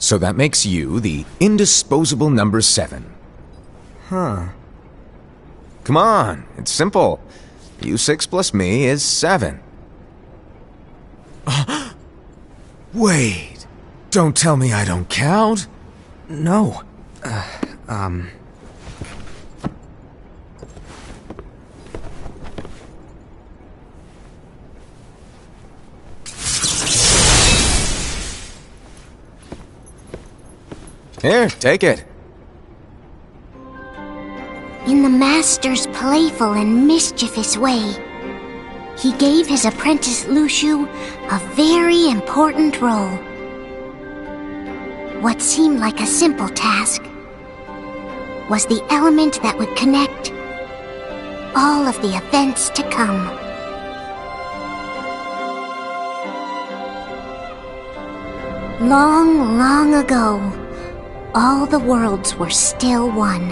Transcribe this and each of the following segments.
So that makes you the indisposable number 7. Huh. Come on, it's simple. You 6 plus me is 7. Wait, don't tell me I don't count. No. Here, take it. In the Master's playful and mischievous way, he gave his apprentice Luxu a very important role. What seemed like a simple task was the element that would connect all of the events to come. Long, long ago, all the worlds were still one.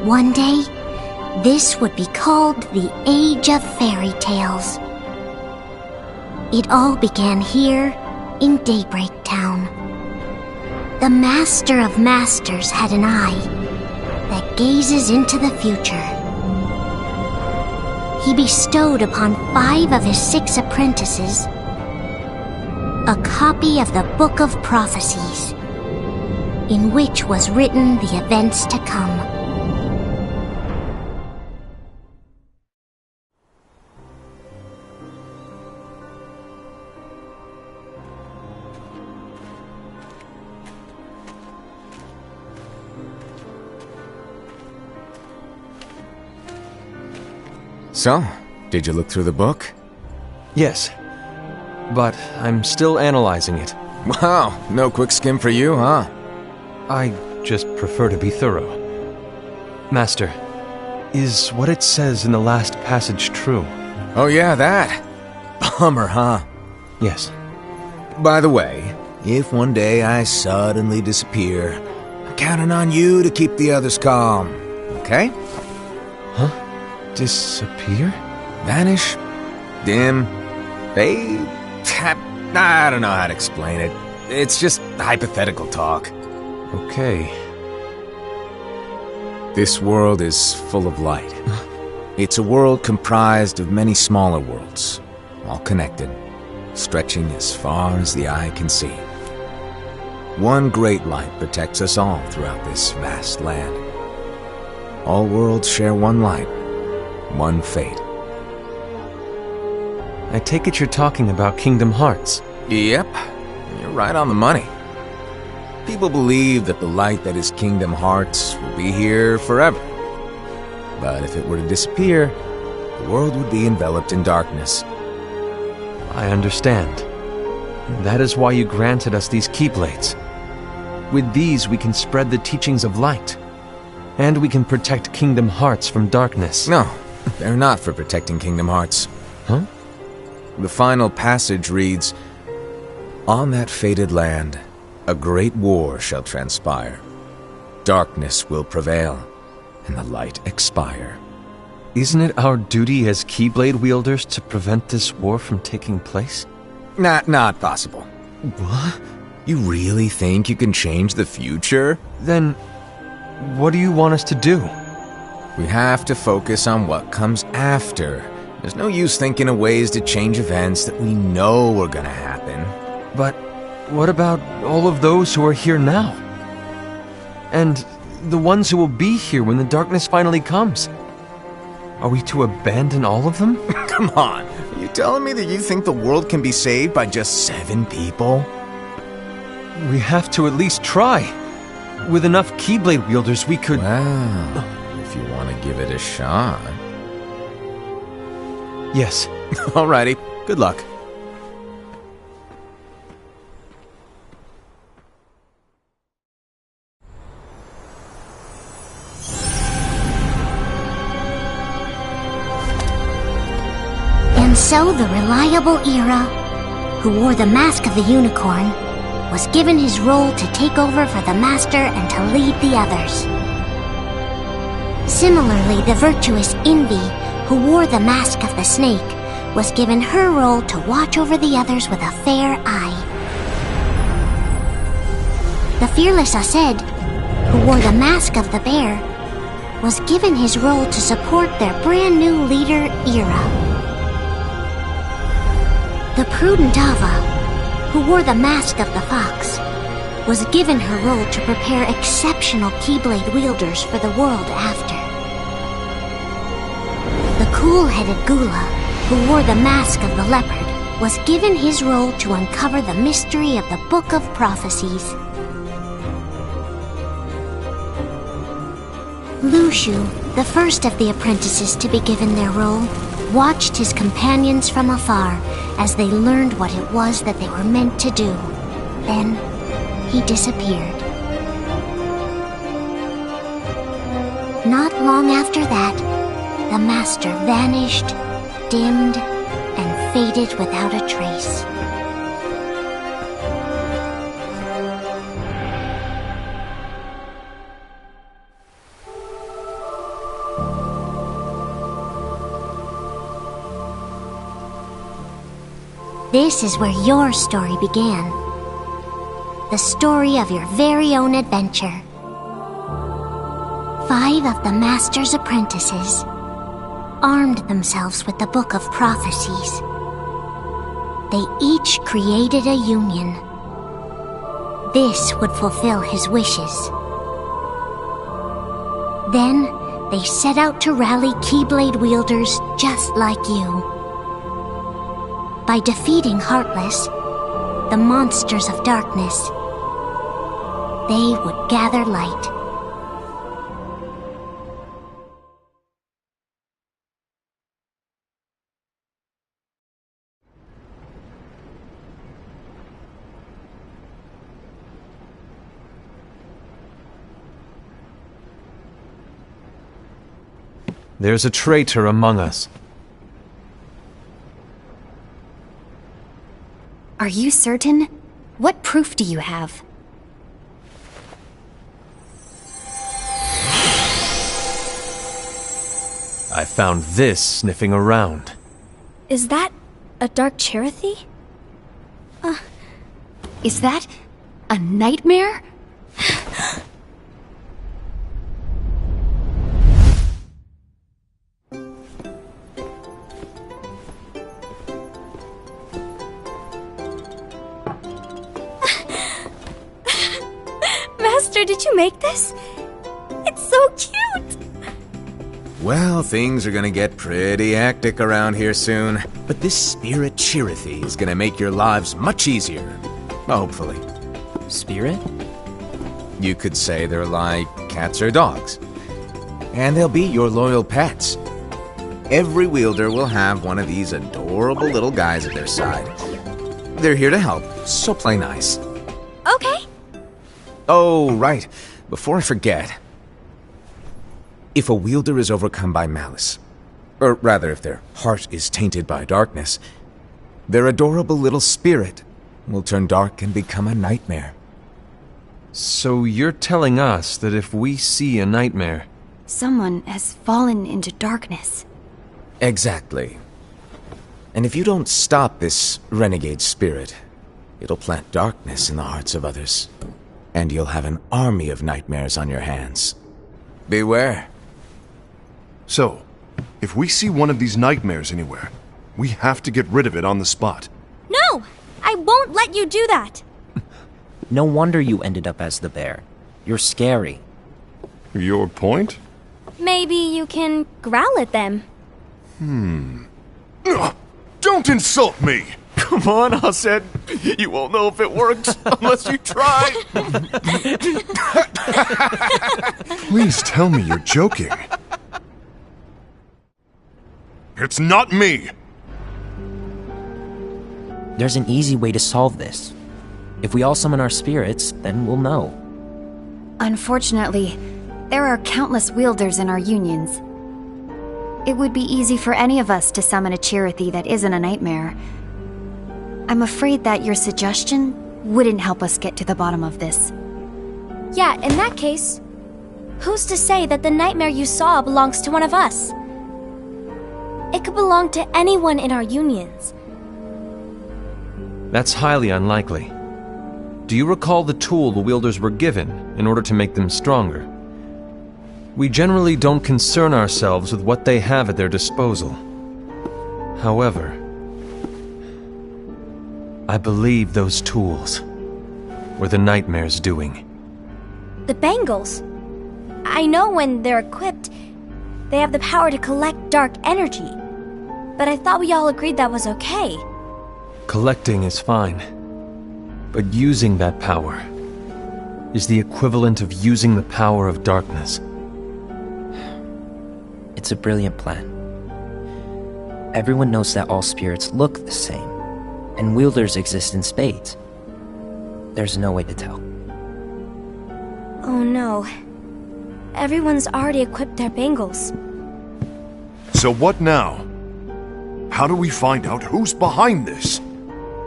One day, this would be called the Age of Fairy Tales. It all began here in Daybreak Town. The Master of Masters had an eye that gazes into the future. He bestowed upon 5 of his 6 apprentices a copy of the Book of Prophecies, in which was written the events to come. So, did you look through the book? Yes. But I'm still analyzing it. Wow, no quick skim for you, huh? I just prefer to be thorough. Master, is what it says in the last passage true? Oh yeah, that. Bummer, huh? Yes. By the way, if one day I suddenly disappear, I'm counting on you to keep the others calm, okay? Huh? Disappear? Vanish? Dim? Fade? I don't know how to explain it. It's just hypothetical talk. Okay. This world is full of light. It's a world comprised of many smaller worlds, all connected, stretching as far as the eye can see. One great light protects us all throughout this vast land. All worlds share one light, one fate. I take it you're talking about Kingdom Hearts. Yep, you're right on the money. People believe that the light that is Kingdom Hearts will be here forever. But if it were to disappear, the world would be enveloped in darkness. I understand. That is why you granted us these Keyblades. With these we can spread the teachings of light. And we can protect Kingdom Hearts from darkness. No, they're not for protecting Kingdom Hearts. Huh? The final passage reads, "On that fated land, a great war shall transpire. Darkness will prevail, and the light expire." Isn't it our duty as Keyblade wielders to prevent this war from taking place? Not possible. What? You really think you can change the future? Then, what do you want us to do? We have to focus on what comes after. There's no use thinking of ways to change events that we know are gonna happen. But what about all of those who are here now? And the ones who will be here when the darkness finally comes? Are we to abandon all of them? Come on, are you telling me that you think the world can be saved by just 7 people? We have to at least try. With enough Keyblade wielders, we could... Well, if you want to give it a shot. Yes. Alrighty, good luck. And so the reliable Era, who wore the mask of the unicorn, was given his role to take over for the Master and to lead the others. Similarly, the virtuous Envy, who wore the mask of the snake, was given her role to watch over the others with a fair eye. The fearless Aced, who wore the mask of the bear, was given his role to support their brand new leader, Ira. The prudent Ava, who wore the mask of the fox, was given her role to prepare exceptional Keyblade wielders for the world after. The cool-headed Gula, who wore the mask of the leopard, was given his role to uncover the mystery of the Book of Prophecies. Lushu, the first of the apprentices to be given their role, watched his companions from afar as they learned what it was that they were meant to do. Then, he disappeared. Not long after that, the master vanished, dimmed, and faded without a trace. This is where your story began. The story of your very own adventure. 5 of the Master's apprentices armed themselves with the Book of Prophecies. They each created a union. This would fulfill his wishes. Then, they set out to rally Keyblade wielders just like you. By defeating Heartless, the monsters of darkness, they would gather light. There's a traitor among us. Are you certain? What proof do you have? I found this sniffing around. Is that a Dark Cherothy? Is that a nightmare? Master, did you make this? It's so cute! Well, things are gonna get pretty hectic around here soon. But this Spirit Cherothy is gonna make your lives much easier. Hopefully. Spirit? You could say they're like cats or dogs. And they'll be your loyal pets. Every wielder will have one of these adorable little guys at their side. They're here to help, so play nice. Okay. Oh, right. Before I forget. If a wielder is overcome by malice, or rather if their heart is tainted by darkness, their adorable little spirit will turn dark and become a nightmare. So you're telling us that if we see a nightmare... Someone has fallen into darkness. Exactly. And if you don't stop this renegade spirit, it'll plant darkness in the hearts of others. And you'll have an army of nightmares on your hands. Beware. So, if we see one of these nightmares anywhere, we have to get rid of it on the spot. No! I won't let you do that! No wonder you ended up as the bear. You're scary. Your point? Maybe you can growl at them. Don't insult me! Come on, Aced. You won't know if it works unless you try. Please tell me you're joking. It's not me! There's an easy way to solve this. If we all summon our spirits, then we'll know. Unfortunately, there are countless wielders in our unions. It would be easy for any of us to summon a Cherothy that isn't a nightmare. I'm afraid that your suggestion wouldn't help us get to the bottom of this. Yeah, in that case, who's to say that the nightmare you saw belongs to one of us? It could belong to anyone in our unions. That's highly unlikely. Do you recall the tool the wielders were given in order to make them stronger? We generally don't concern ourselves with what they have at their disposal. However, I believe those tools were the Nightmare's doing. The bangles. I know when they're equipped, they have the power to collect dark energy. But I thought we all agreed that was okay. Collecting is fine, but using that power is the equivalent of using the power of darkness. It's a brilliant plan. Everyone knows that all spirits look the same, and wielders exist in spades. There's no way to tell. Oh no. Everyone's already equipped their bangles. So what now? How do we find out who's behind this?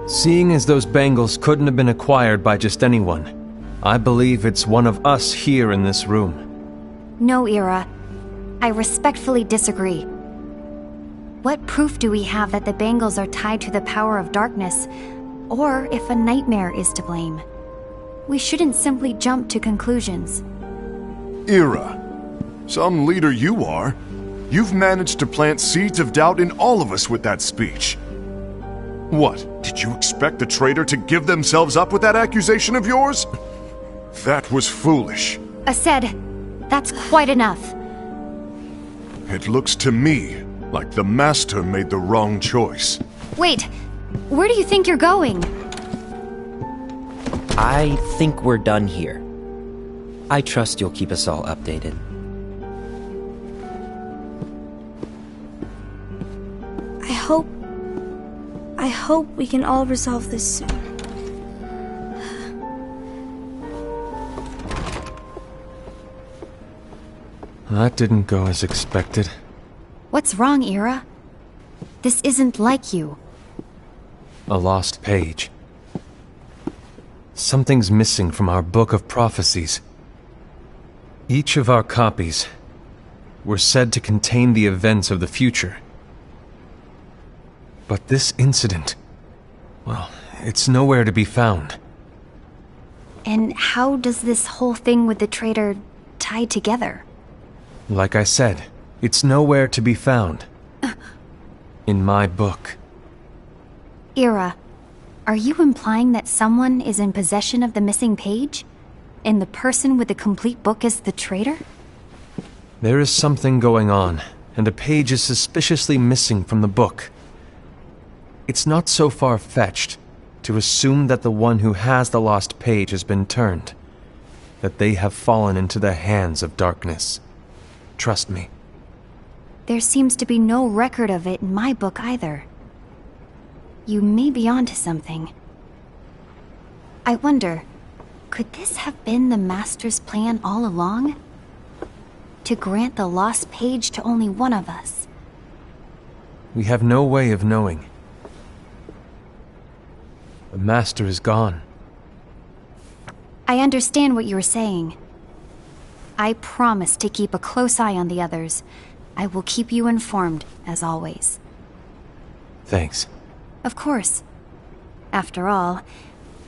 Seeing as those bangles couldn't have been acquired by just anyone, I believe it's one of us here in this room. No, Ira. I respectfully disagree. What proof do we have that the bangles are tied to the power of darkness, or if a nightmare is to blame? We shouldn't simply jump to conclusions. Ira, some leader you are. You've managed to plant seeds of doubt in all of us with that speech. What, did you expect the traitor to give themselves up with that accusation of yours? That was foolish. Aced, that's quite enough. It looks to me like the Master made the wrong choice. Wait, where do you think you're going? I think we're done here. I trust you'll keep us all updated. I hope we can all resolve this soon. That didn't go as expected. What's wrong, Ira? This isn't like you. A lost page. Something's missing from our book of prophecies. Each of our copies were said to contain the events of the future. But this incident, well, it's nowhere to be found. And how does this whole thing with the traitor tie together? Like I said, it's nowhere to be found. In my book. Ira, are you implying that someone is in possession of the missing page? And the person with the complete book is the traitor? There is something going on, and a page is suspiciously missing from the book. It's not so far-fetched to assume that the one who has the lost page has been turned, that they have fallen into the hands of darkness. Trust me. There seems to be no record of it in my book either. You may be onto something. I wonder, could this have been the Master's plan all along? To grant the lost page to only one of us? We have no way of knowing. The Master is gone. I understand what you're saying. I promise to keep a close eye on the others. I will keep you informed, as always. Thanks. Of course. After all,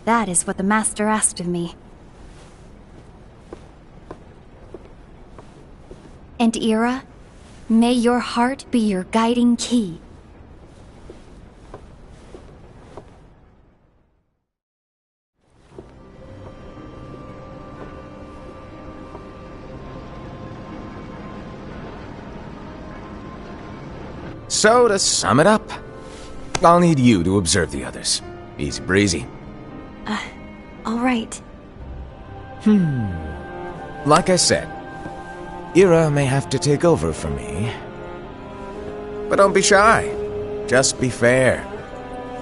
that is what the Master asked of me. And Ira, may your heart be your guiding key. So, to sum it up, I'll need you to observe the others. Easy breezy. All right. Like I said, Ira may have to take over for me. But don't be shy. Just be fair.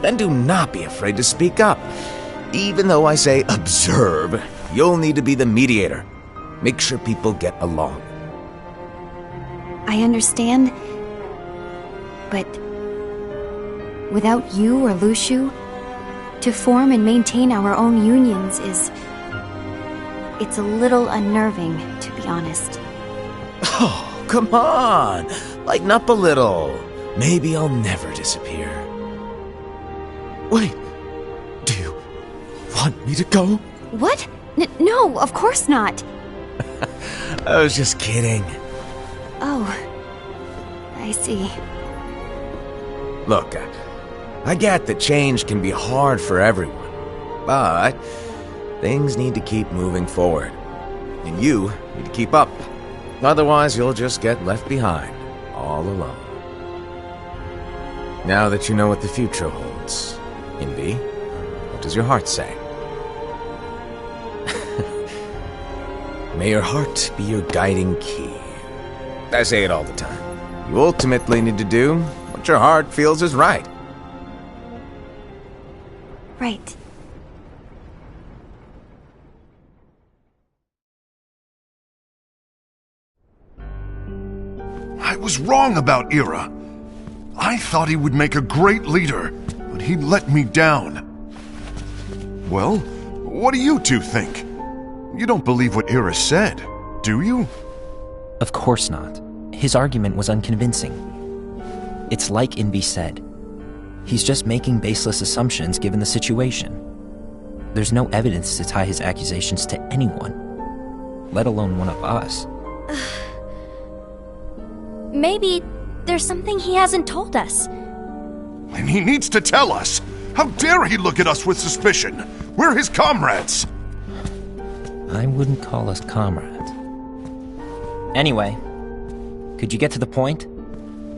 And do not be afraid to speak up. Even though I say observe, you'll need to be the mediator. Make sure people get along. I understand. But without you or Luxu, to form and maintain our own unions it's a little unnerving, to be honest. Oh, come on! Lighten up a little. Maybe I'll never disappear. Wait, do you want me to go? What? No, of course not. I was just kidding. Oh, I see. Look, I get that change can be hard for everyone, but things need to keep moving forward. And you need to keep up. Otherwise, you'll just get left behind, all alone. Now that you know what the future holds, Envy, what does your heart say? May your heart be your guiding key. I say it all the time. You ultimately need to do what your heart feels is right. Right. I was wrong about Ira. I thought he would make a great leader, but he let me down. Well, what do you two think? You don't believe what Ira said, do you? Of course not. His argument was unconvincing. It's like Envy said. He's just making baseless assumptions given the situation. There's no evidence to tie his accusations to anyone, let alone one of us. Maybe there's something he hasn't told us. And he needs to tell us. How dare he look at us with suspicion? We're his comrades. I wouldn't call us comrades. Anyway, could you get to the point?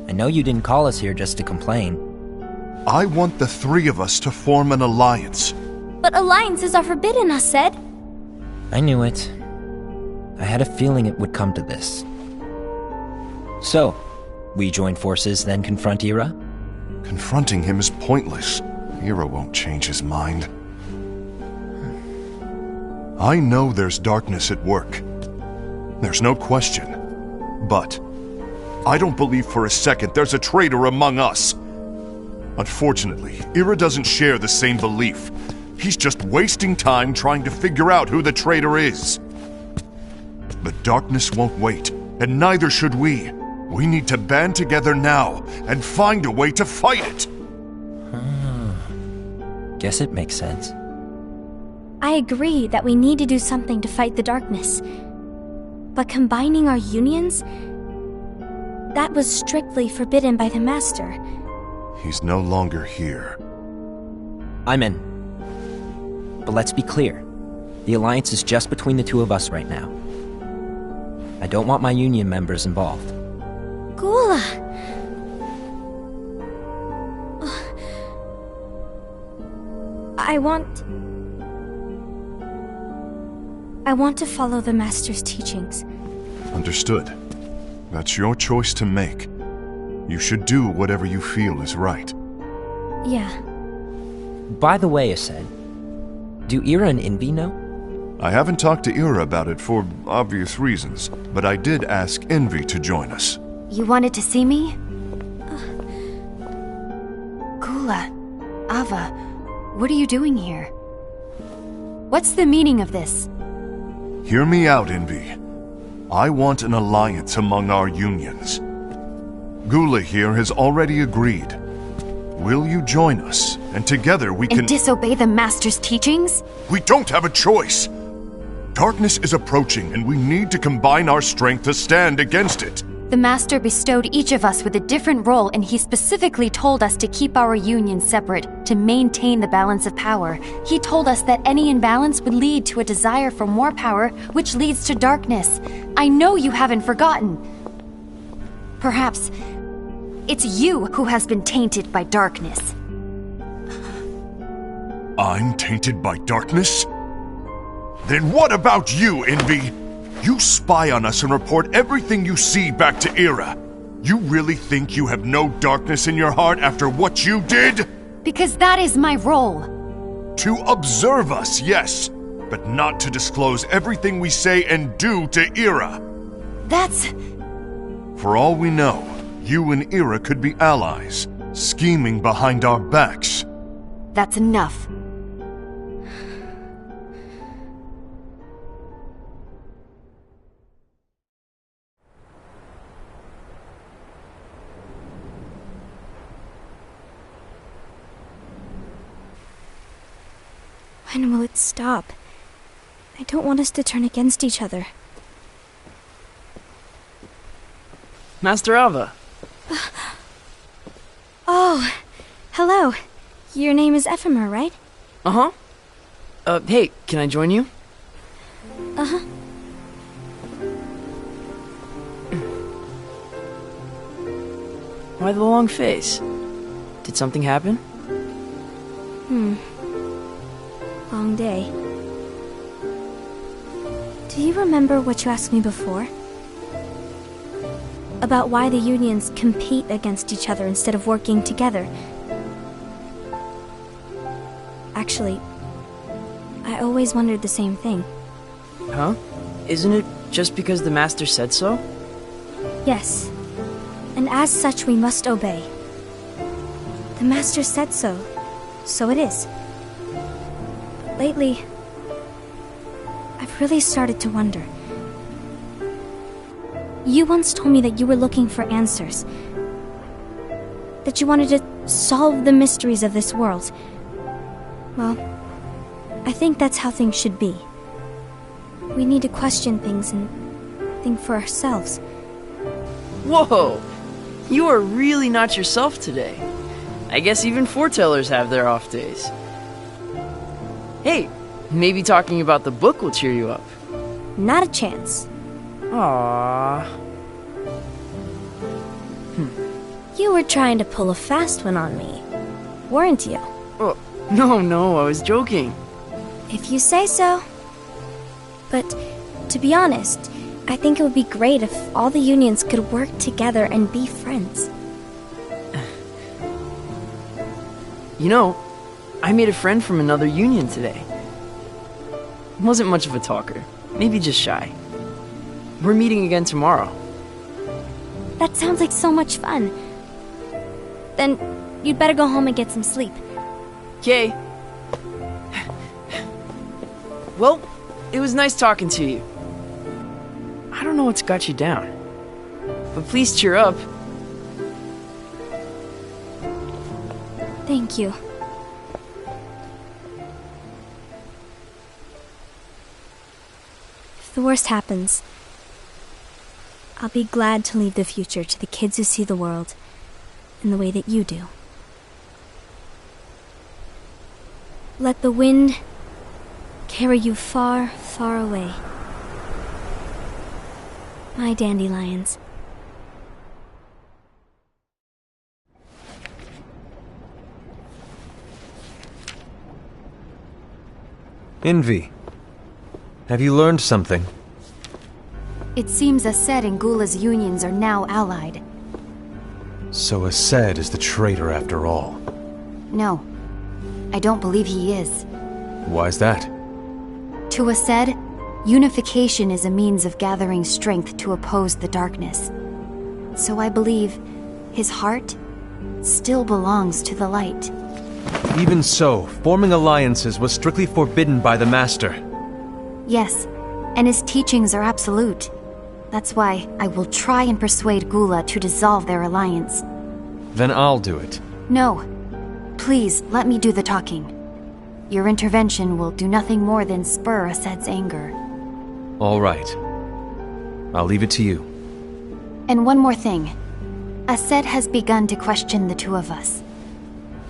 I know you didn't call us here just to complain. I want the three of us to form an alliance. But alliances are forbidden, us said. I knew it. I had a feeling it would come to this. So, we join forces, then confront Ira? Confronting him is pointless. Ira won't change his mind. I know there's darkness at work. There's no question. But I don't believe for a second there's a traitor among us. Unfortunately, Ira doesn't share the same belief. He's just wasting time trying to figure out who the traitor is. The darkness won't wait, and neither should we. We need to band together now and find a way to fight it. Guess it makes sense. I agree that we need to do something to fight the darkness. But combining our unions? That was strictly forbidden by the Master. He's no longer here. I'm in. But let's be clear. The alliance is just between the two of us right now. I don't want my union members involved. Gula! I want to follow the Master's teachings. Understood. That's your choice to make. You should do whatever you feel is right. Yeah. By the way, Aced, do Ira and Envy know? I haven't talked to Ira about it for obvious reasons, but I did ask Envy to join us. You wanted to see me? Gula, Ava, what are you doing here? What's the meaning of this? Hear me out, Envy. I want an alliance among our unions. Gula here has already agreed. Will you join us? And together we can... And disobey the Master's teachings? We don't have a choice! Darkness is approaching, and we need to combine our strength to stand against it. The Master bestowed each of us with a different role, and he specifically told us to keep our union separate, to maintain the balance of power. He told us that any imbalance would lead to a desire for more power, which leads to darkness. I know you haven't forgotten. Perhaps it's you who has been tainted by darkness. I'm tainted by darkness? Then what about you, Envy? You spy on us and report everything you see back to Ira. You really think you have no darkness in your heart after what you did? Because that is my role. To observe us, yes, but not to disclose everything we say and do to Ira. That's... For all we know, you and Ira could be allies, scheming behind our backs. That's enough. When will it stop? I don't want us to turn against each other. Master Alva. Oh, hello. Your name is Ephemer, right? Uh-huh. Hey, can I join you? Uh-huh. Why the long face? Did something happen? Long day. Do you remember what you asked me before? About why the unions compete against each other instead of working together. Actually, I always wondered the same thing. Huh? Isn't it just because the Master said so? Yes. And as such, we must obey. The Master said so, so it is. But lately, I've really started to wonder. You once told me that you were looking for answers. That you wanted to solve the mysteries of this world. Well, I think that's how things should be. We need to question things and think for ourselves. Whoa! You are really not yourself today. I guess even foretellers have their off days. Hey, maybe talking about the book will cheer you up. Not a chance. Aww. You were trying to pull a fast one on me, weren't you? Oh, no, I was joking. If you say so. But, to be honest, I think it would be great if all the unions could work together and be friends. You know, I made a friend from another union today. Wasn't much of a talker, maybe just shy. We're meeting again tomorrow. That sounds like so much fun. Then, you'd better go home and get some sleep. Okay. Well, it was nice talking to you. I don't know what's got you down, but please cheer up. Thank you. If the worst happens, I'll be glad to leave the future to the kids who see the world in the way that you do. Let the wind carry you far, far away. My dandelions. Envy, have you learned something? It seems Aced and Gula's unions are now allied. So Aced is the traitor after all. No, I don't believe he is. Why's that? To Aced, unification is a means of gathering strength to oppose the darkness. So I believe his heart still belongs to the light. Even so, forming alliances was strictly forbidden by the Master. Yes, and his teachings are absolute. That's why I will try and persuade Gula to dissolve their alliance. Then I'll do it. No. Please, let me do the talking. Your intervention will do nothing more than spur Aced's anger. All right. I'll leave it to you. And one more thing. Aced has begun to question the two of us.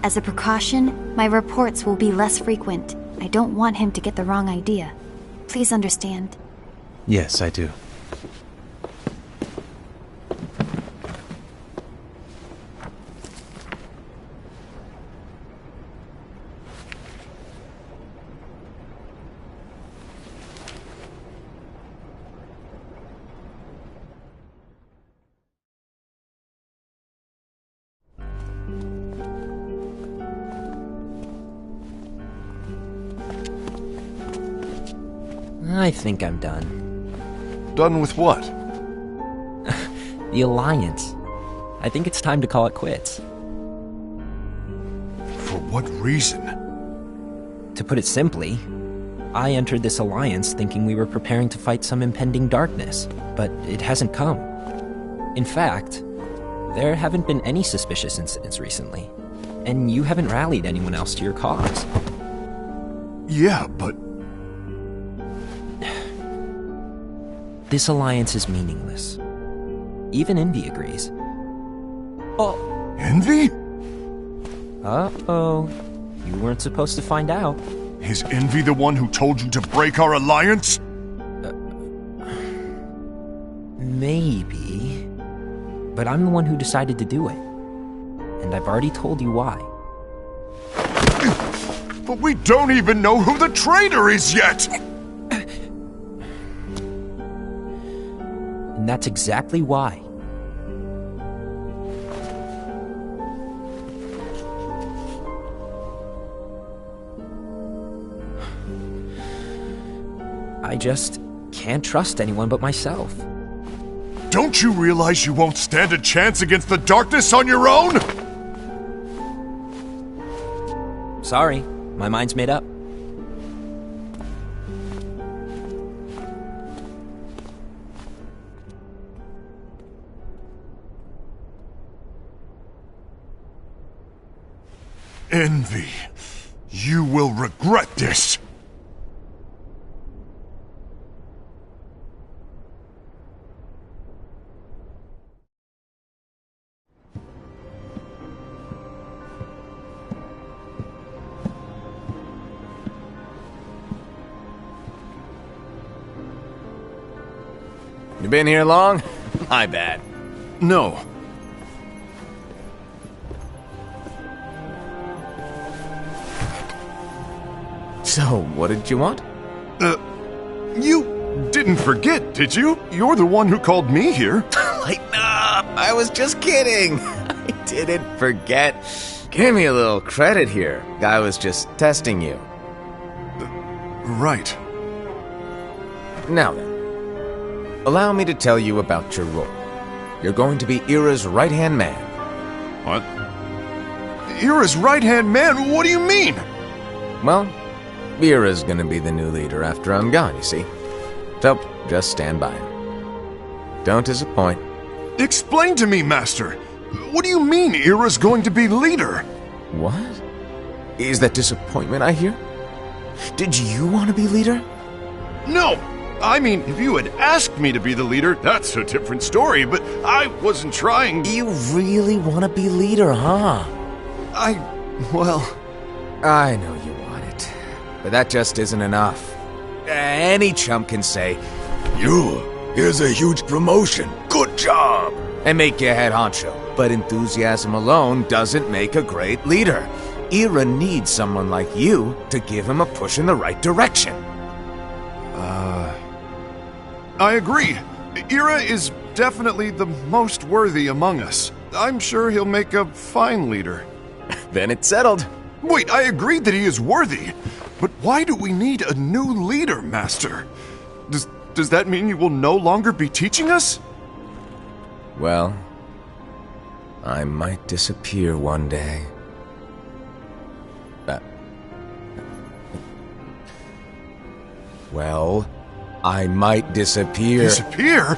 As a precaution, my reports will be less frequent. I don't want him to get the wrong idea. Please understand. Yes, I do. I think I'm done. Done with what? The Alliance. I think it's time to call it quits. For what reason? To put it simply, I entered this alliance thinking we were preparing to fight some impending darkness, but it hasn't come. In fact, there haven't been any suspicious incidents recently, and you haven't rallied anyone else to your cause. Yeah, but This alliance is meaningless. Even Envy agrees. Oh. Envy? Uh-oh. You weren't supposed to find out. Is Envy the one who told you to break our alliance? Maybe. But I'm the one who decided to do it. And I've already told you why. But we don't even know who the traitor is yet! And that's exactly why. I just can't trust anyone but myself. Don't you realize you won't stand a chance against the darkness on your own? Sorry, my mind's made up. Envy, you will regret this. You been here long? My bad. No. So, what did you want? You didn't forget, did you? You're the one who called me here. Lighten up! I was just kidding! I didn't forget. Give me a little credit here. I was just testing you. Right. Now then, allow me to tell you about your role. You're going to be Ira's right-hand man. What? Ira's right-hand man? What do you mean? Well, Ira's gonna be the new leader after I'm gone, you see. So, just stand by. Don't disappoint. Explain to me, Master. What do you mean Ira's going to be leader? What? Is that disappointment I hear? Did you want to be leader? No! I mean, if you had asked me to be the leader, that's a different story, but I wasn't trying. You really want to be leader, huh? Well... I know you want it, but that just isn't enough. Any chump can say, here's a huge promotion, good job, and make you head honcho. But enthusiasm alone doesn't make a great leader. Ira needs someone like you to give him a push in the right direction. I agree. Ira is definitely the most worthy among us. I'm sure he'll make a fine leader. Then it's settled. Wait, I agreed that he is worthy. But why do we need a new leader, Master? Does that mean you will no longer be teaching us? Well, I might disappear one day. Well, I might disappear. Disappear?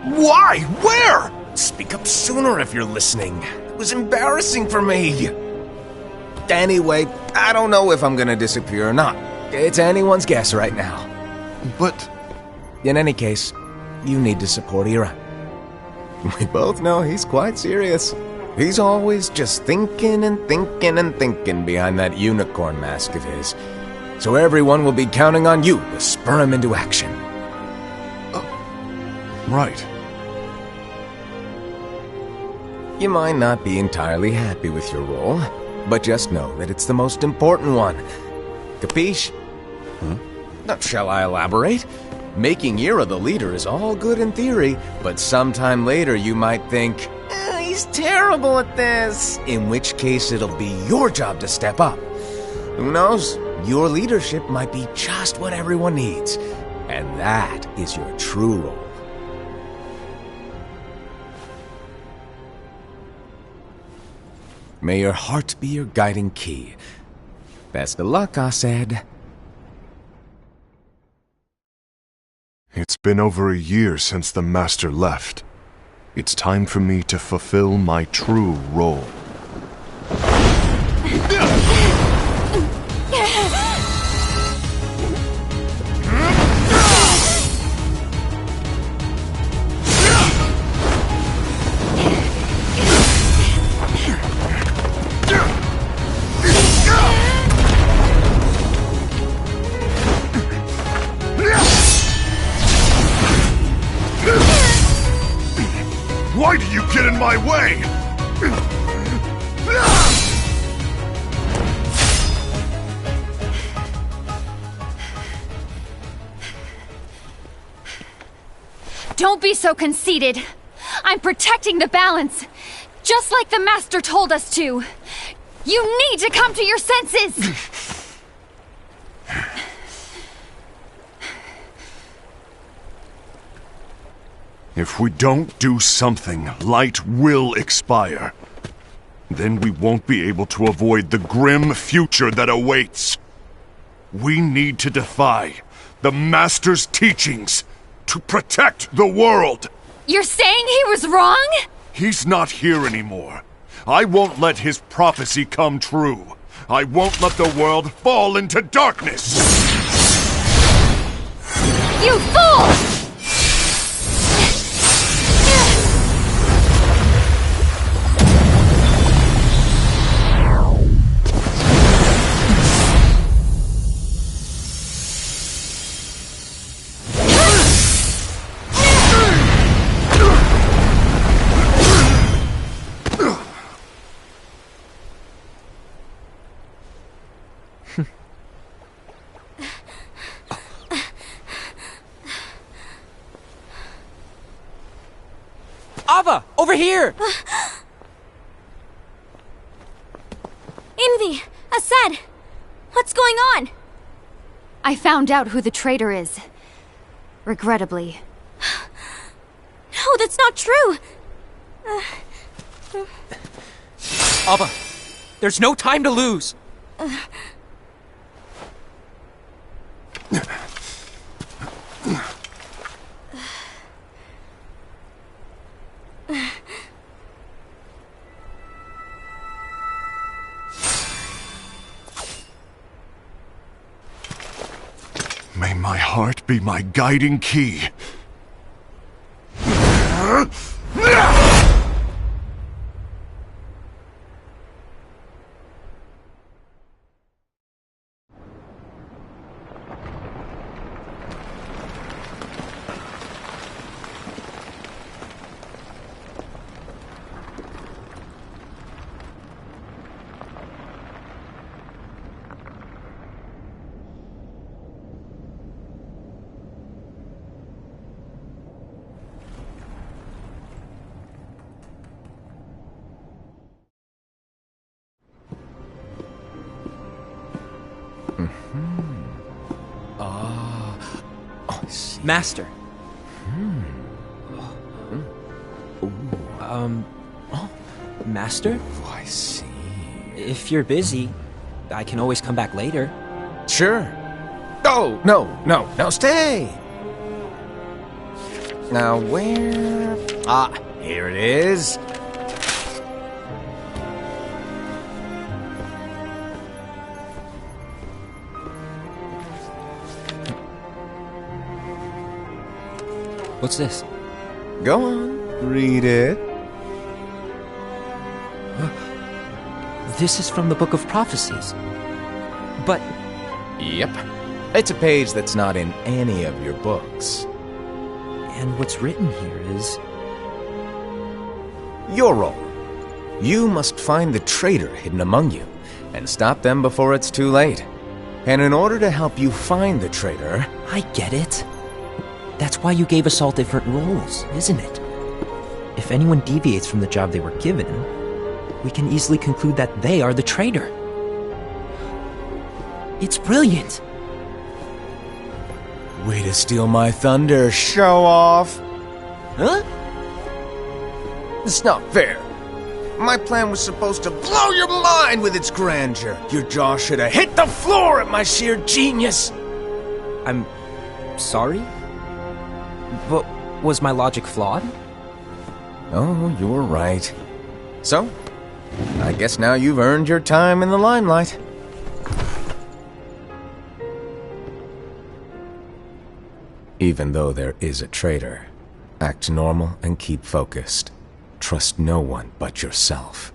Why? Where? Speak up sooner if you're listening. It was embarrassing for me. Anyway, I don't know if I'm gonna disappear or not. It's anyone's guess right now. But... In any case, you need to support Ira. We both know he's quite serious. He's always just thinking and thinking and thinking behind that unicorn mask of his. So everyone will be counting on you to spur him into action. Right. You might not be entirely happy with your role, but just know that it's the most important one. Capiche? Now, shall I elaborate? Making Ira the leader is all good in theory, but sometime later you might think, he's terrible at this. In which case it'll be your job to step up. Who knows? Your leadership might be just what everyone needs. And that is your true role. May your heart be your guiding key. Best of luck, Asaid. It's been over a year since the Master left. It's time for me to fulfill my true role. Why do you get in my way? Don't be so conceited. I'm protecting the balance, just like the Master told us to. You need to come to your senses! If we don't do something, light will expire. Then we won't be able to avoid the grim future that awaits. We need to defy the Master's teachings to protect the world. You're saying he was wrong? He's not here anymore. I won't let his prophecy come true. I won't let the world fall into darkness. You fool! Ava, over here! Envy! Assad! What's going on? I found out who the traitor is. Regrettably. No, that's not true! Ava, there's no time to lose! May my heart be my guiding key. Master. Master? Oh, I see. If you're busy, I can always come back later. Sure. Oh, no, stay! Now, where... Ah, here it is. What's this? Go on, read it. This is from the Book of Prophecies. But Yep. It's a page that's not in any of your books. and what's written here is... Your role. You must find the traitor hidden among you, and stop them before it's too late. And in order to help you find the traitor... I get it. That's why you gave us all different roles, isn't it? If anyone deviates from the job they were given, we can easily conclude that they are the traitor. It's brilliant. Way to steal my thunder, show off! Huh? It's not fair. My plan was supposed to blow your mind with its grandeur. Your jaw should have hit the floor at my sheer genius. I'm sorry? But was my logic flawed? Oh, you were right. So, I guess now you've earned your time in the limelight. Even though there is a traitor, act normal and keep focused. Trust no one but yourself.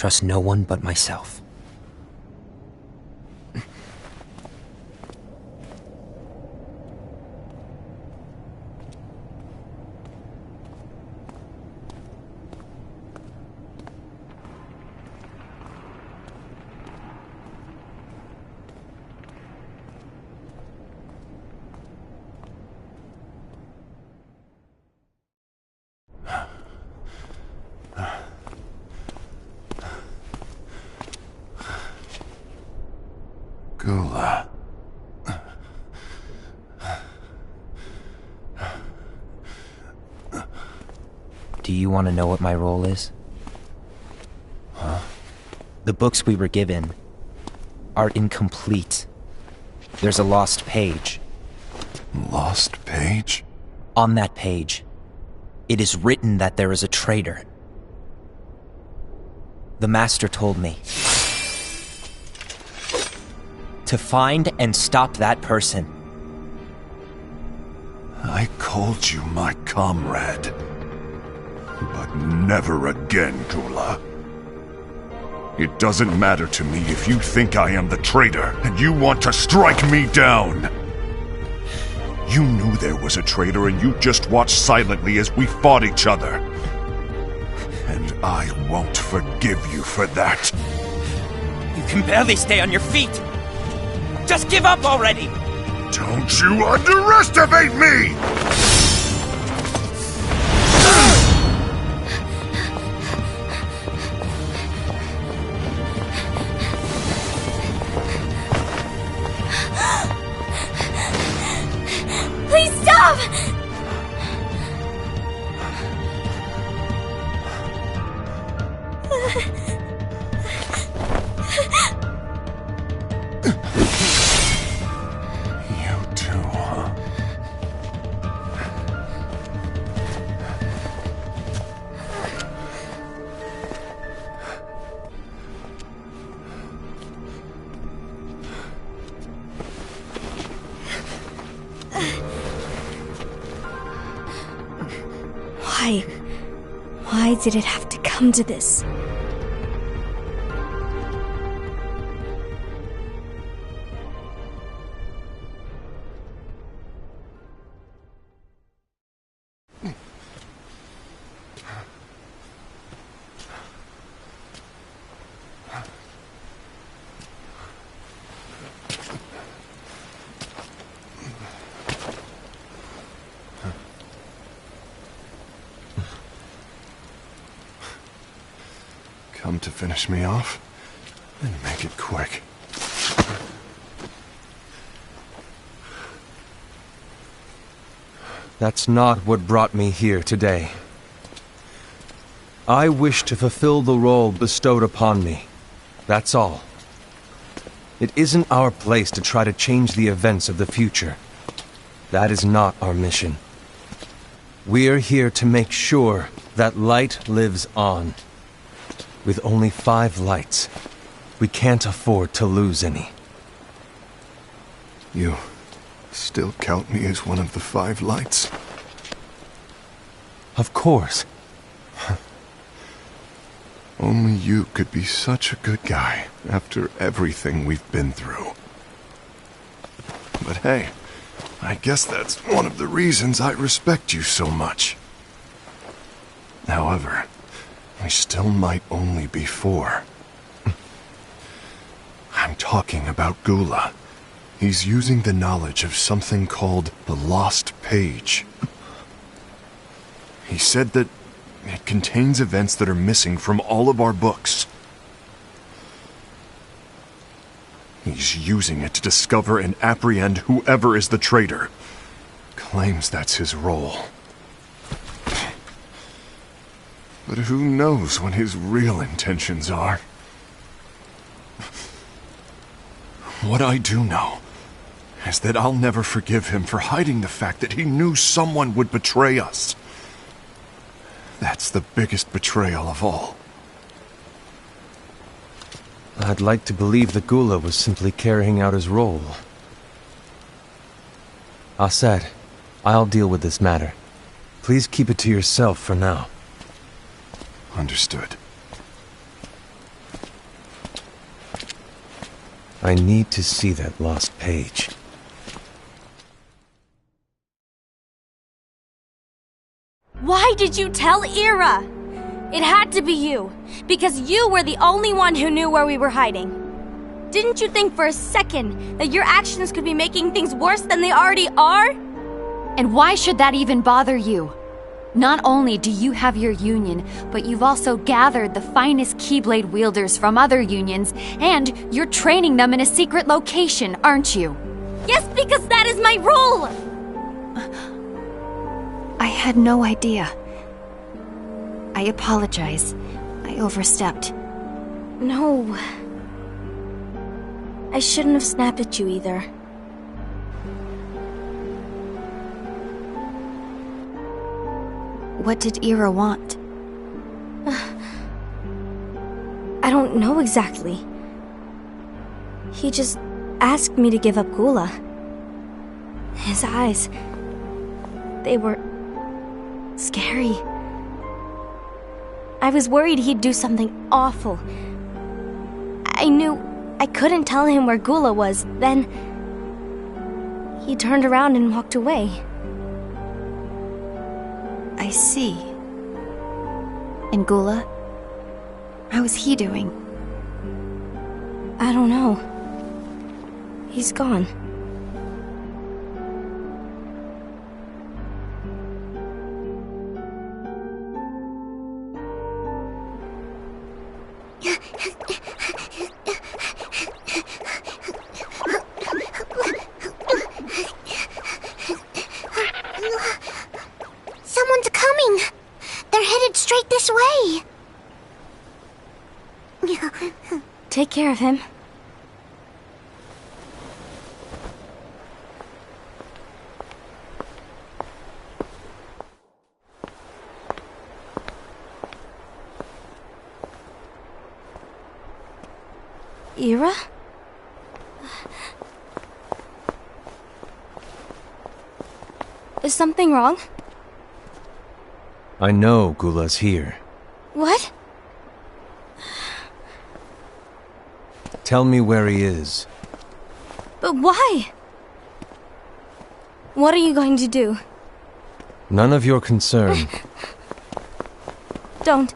trust no one but myself. Gula. Do you want to know what my role is? Huh? The books we were given are incomplete. There's a lost page. Lost page? On that page, it is written that there is a traitor. The Master told me to find and stop that person. I called you my comrade. But never again, Gula. It doesn't matter to me if you think I am the traitor and you want to strike me down. You knew there was a traitor and you just watched silently as we fought each other. And I won't forgive you for that. You can barely stay on your feet. Just give up already! Don't you underestimate me! Please stop! You too, huh? Why did it have to come to this? Come to finish me off? Then make it quick. That's not what brought me here today. I wish to fulfill the role bestowed upon me. That's all. It isn't our place to try to change the events of the future. That is not our mission. We're here to make sure that light lives on. With only 5 lights, we can't afford to lose any. You still count me as one of the 5 lights? Of course. Only you could be such a good guy after everything we've been through. But hey, I guess that's one of the reasons I respect you so much. However, we still might only be 4. I'm talking about Gula. He's using the knowledge of something called the Lost Page. He said that it contains events that are missing from all of our books. He's using it to discover and apprehend whoever is the traitor. Claims that's his role. But who knows what his real intentions are? What I do know is that I'll never forgive him for hiding the fact that he knew someone would betray us. That's the biggest betrayal of all. I'd like to believe that Gula was simply carrying out his role. Aset, I'll deal with this matter. Please keep it to yourself for now. Understood. I need to see that lost page. Why did you tell Ira? It had to be you, because you were the only one who knew where we were hiding. Didn't you think for a second that your actions could be making things worse than they already are? And why should that even bother you? Not only do you have your union, but you've also gathered the finest Keyblade wielders from other unions, and you're training them in a secret location, aren't you? Yes, because that is my role! I had no idea. I apologize. I overstepped. No. I shouldn't have snapped at you either. What did Ira want? I don't know exactly. He just asked me to give up Gula. His eyes... they were... scary. I was worried he'd do something awful. I knew I couldn't tell him where Gula was. Then... he turned around and walked away. I see. And Gula? How is he doing? I don't know. He's gone. Someone's coming! They're headed straight this way! Take care of him. Ira? Is something wrong? I know Gula's here. What? Tell me where he is. But why? What are you going to do? None of your concern. Don't.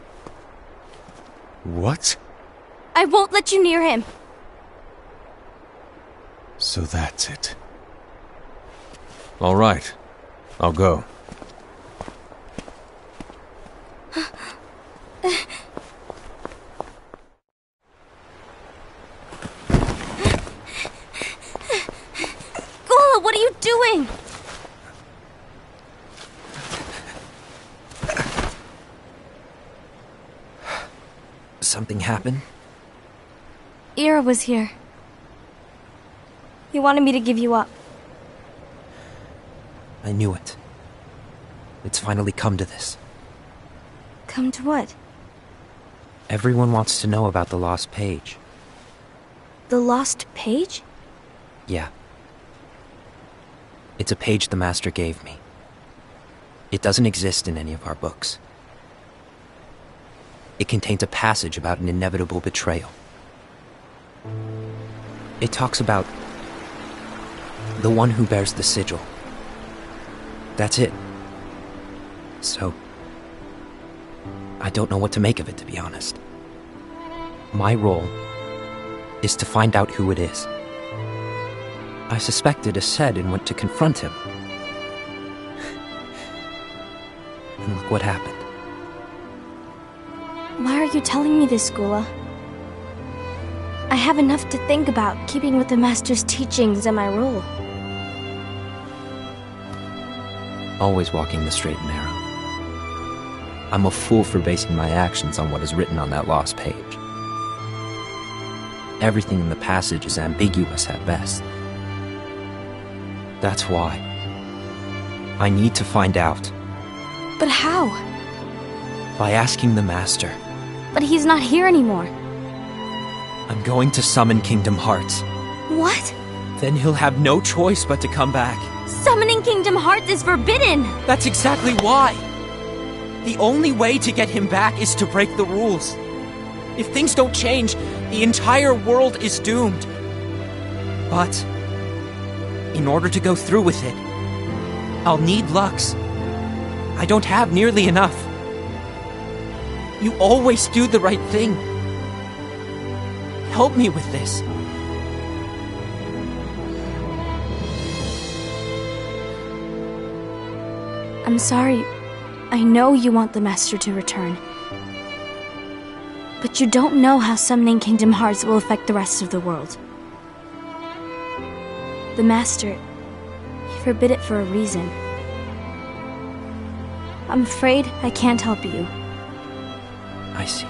What? I won't let you near him. So that's it. All right. I'll go. Gula, what are you doing? Something happened? Ira was here. He wanted me to give you up. I knew it. It's finally come to this. Come to what? Everyone wants to know about the lost page. The lost page? Yeah. It's a page the Master gave me. It doesn't exist in any of our books. It contains a passage about an inevitable betrayal. It talks about the one who bears the sigil. That's it. So, I don't know what to make of it, to be honest. My role is to find out who it is. I suspected Aced and went to confront him. And look what happened. Why are you telling me this, Gula? I have enough to think about, keeping with the Master's teachings and my role. Always walking the straight and narrow. I'm a fool for basing my actions on what is written on that lost page. Everything in the passage is ambiguous at best. That's why I need to find out. But how? By asking the Master. But he's not here anymore. I'm going to summon Kingdom Hearts. What? Then he'll have no choice but to come back. Summoning Kingdom Hearts is forbidden! That's exactly why! The only way to get him back is to break the rules. If things don't change, the entire world is doomed. But in order to go through with it, I'll need Lux. I don't have nearly enough. You always do the right thing. Help me with this. I'm sorry. I know you want the Master to return. But you don't know how summoning Kingdom Hearts will affect the rest of the world. The Master, he forbid it for a reason. I'm afraid I can't help you. I see.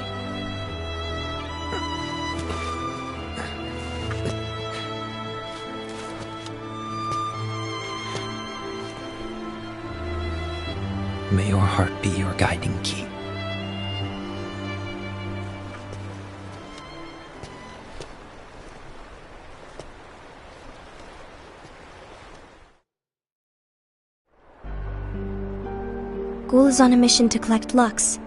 May your heart be your guiding key. Ghoul is on a mission to collect Lux.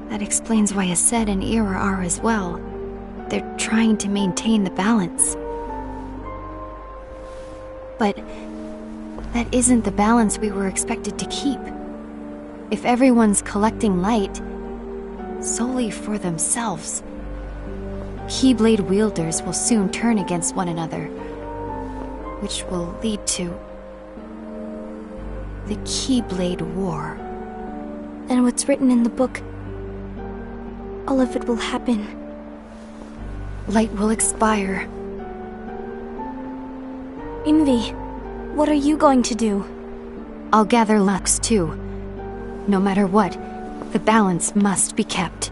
That explains why Aced and Ira are as well. They're trying to maintain the balance. But that isn't the balance we were expected to keep. If everyone's collecting light solely for themselves, Keyblade wielders will soon turn against one another, which will lead to the Keyblade War. And what's written in the book, all of it will happen. Light will expire. Envy, what are you going to do? I'll gather Lux too. No matter what, the balance must be kept.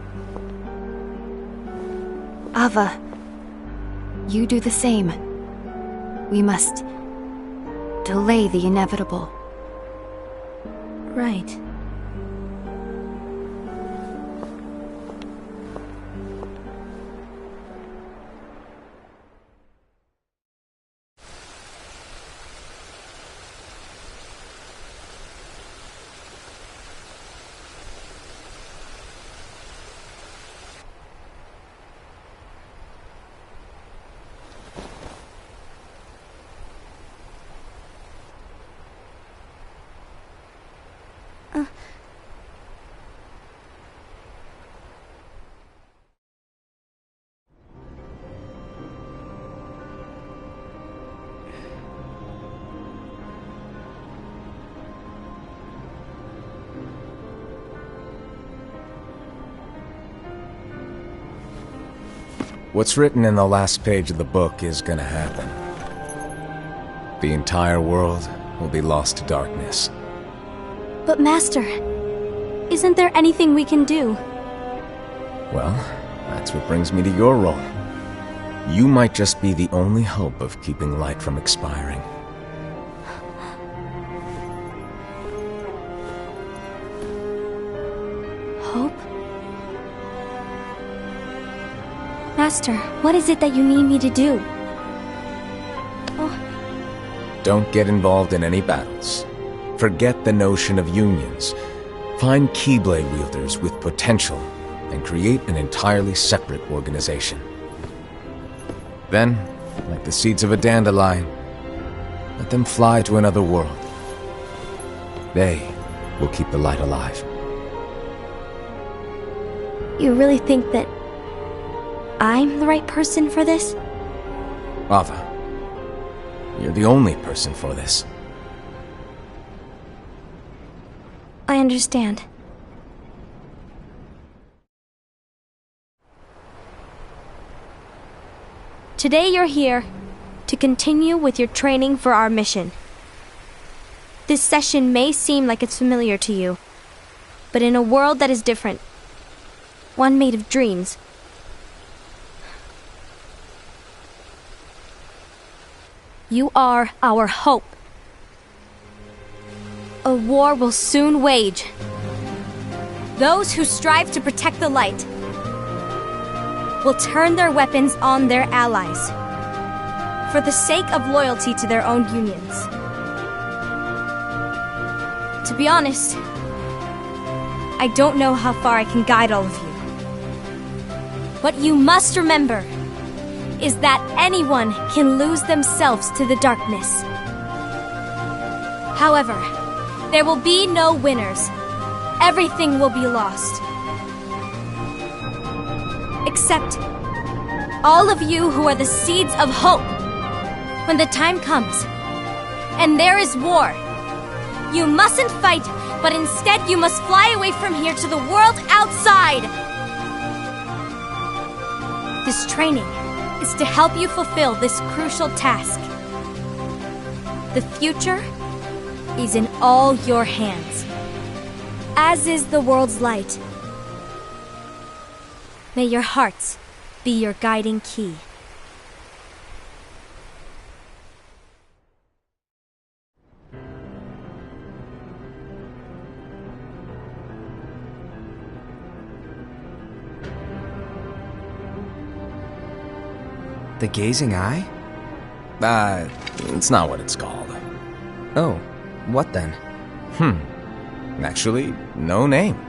Ava, you do the same. We must delay the inevitable. Right. What's written in the last page of the book is gonna happen. The entire world will be lost to darkness. But Master, isn't there anything we can do? Well, that's what brings me to your role. You might just be the only hope of keeping light from expiring. Hope? Master, what is it that you need me to do? Don't get involved in any battles. Forget the notion of unions. Find Keyblade wielders with potential and create an entirely separate organization. Then, like the seeds of a dandelion, let them fly to another world. They will keep the light alive. You really think that I'm the right person for this? Ava, you're the only person for this. I understand. Today you're here to continue with your training for our mission. This session may seem like it's familiar to you, but in a world that is different, one made of dreams, you are our hope. A war will soon wage. Those who strive to protect the light will turn their weapons on their allies for the sake of loyalty to their own unions. To be honest, I don't know how far I can guide all of you. But you must remember, is that anyone can lose themselves to the darkness. However, there will be no winners. Everything will be lost. Except all of you who are the seeds of hope. When the time comes, and there is war, you mustn't fight, but instead you must fly away from here to the world outside. This training is to help you fulfill this crucial task. The future is in all your hands, as is the world's light. May your hearts be your guiding key. The Gazing Eye? It's not what it's called. Oh, what then? Actually, no name.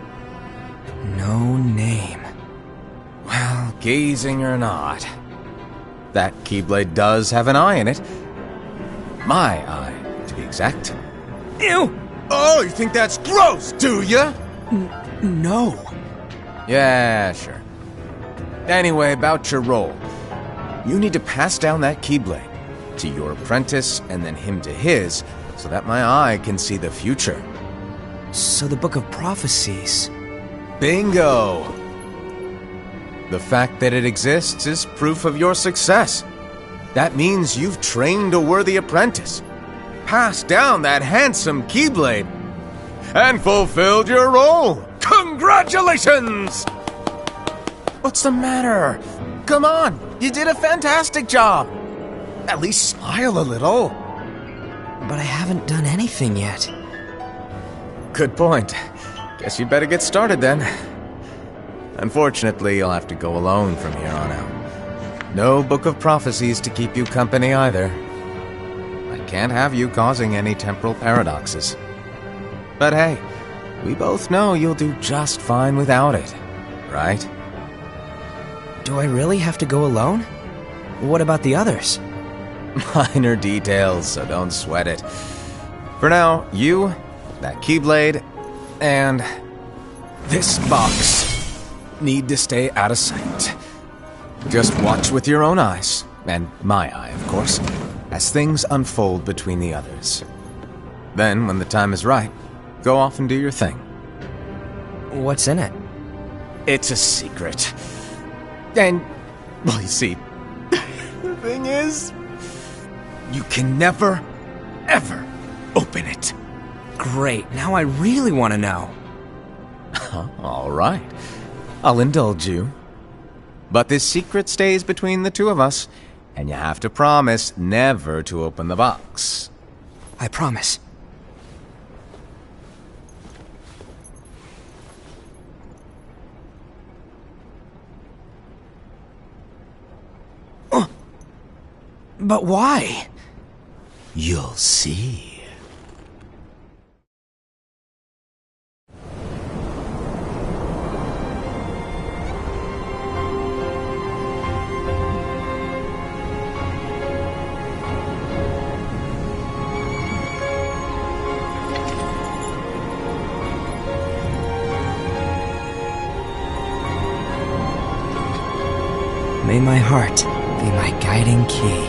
No name. Well, gazing or not, that Keyblade does have an eye in it. My eye, to be exact. Ew! Oh, you think that's gross, do ya? No. Yeah, sure. Anyway, about your role. You need to pass down that Keyblade to your apprentice and then him to his, so that my eye can see the future. So the Book of Prophecies. Bingo! The fact that it exists is proof of your success. That means you've trained a worthy apprentice, passed down that handsome Keyblade, and fulfilled your role. Congratulations! What's the matter? Come on, you did a fantastic job. At least smile a little. But I haven't done anything yet. Good point. Guess you'd better get started then. Unfortunately, you'll have to go alone from here on out. No Book of Prophecies to keep you company either. I can't have you causing any temporal paradoxes. But hey, we both know you'll do just fine without it, right? Do I really have to go alone? What about the others? Minor details, so don't sweat it. For now, you, that Keyblade, and this box need to stay out of sight. Just watch with your own eyes, and my eye, of course, as things unfold between the others. Then, when the time is right, go off and do your thing. What's in it? It's a secret. And, well, you see, the thing is, you can never, ever open it. Great, now I really want to know. All right, I'll indulge you. But this secret stays between the two of us, and you have to promise never to open the box. I promise. But why? You'll see. May my heart be my guiding key.